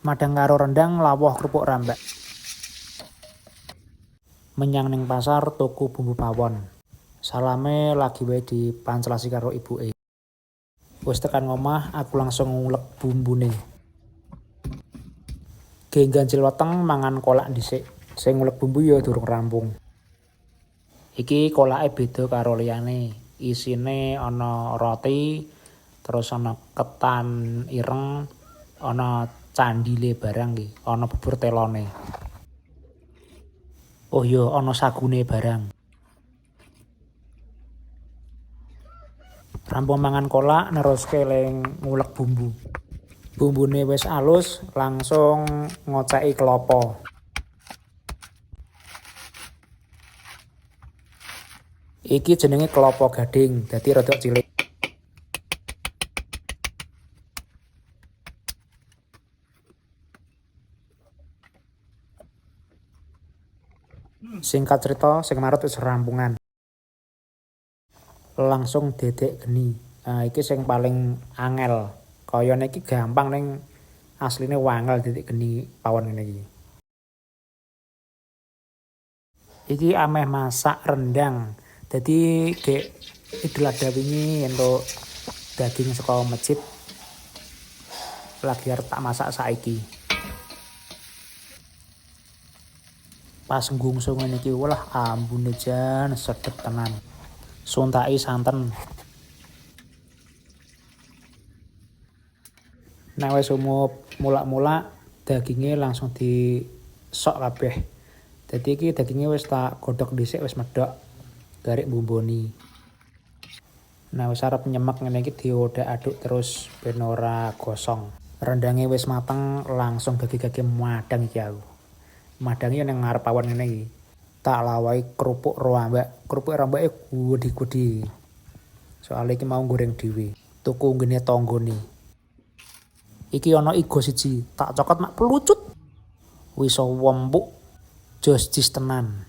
Madang karo rendang lawuh kerupuk rambak. Menyang ning pasar tuku bumbu pawon. Salame lagi wae dipancelasi karo ibuke. Wis tekan ngomah aku langsung ngulek bumbune. Ge ganjil weteng mangan kolak dhisik. Sing ngulek bumbu ya durung rampung. Iki kolake beda karo liyane. Isine ana roti, terus ana ketan ireng, ana candile barang iki, ana bubur telone. Oh iya, ana sagune barang. Rampung mangan kolak neruske ling ngulek bumbu. Bumbune wis alus, langsung ngoceki kelapa. Iki jenenge kelapa gading, dadi rada cilik. Singkat cerita, sing marut wis rampungan. Langsung dedek geni. Nah, iki sing paling angel. Kayane iki gampang ning asline wangel dedek geni pawon ngene iki. Iki ameh masak rendang. Dadi gek Idul Adha wingi entuk daging saka masjid. Lagi arep tak masak saiki. Pas nggungsu ngene iki walah ambune jan sedep tenan. Suntaki santen. Nek wis umup mulak-mulak daginge langsung disok kabeh. Dadi iki daginge wis tak godhog dhisik wis medhok. Garik mbumboni. Nah wis arep nyemek ngene iki diodak-aduk terus ben ora gosong. Rendange wis mateng langsung gage-gage madang iki aku. Madange ning ngarep pawon ngene iki. Tak lawahi kerupuk rambak. Kerupuk rambake gudi-gudi. Soale iki mau goreng dhewe. Tuku ngene tanggane. Iki ana igo siji, tak cokot mak pelucut. Wis wempuk jos jis tenan.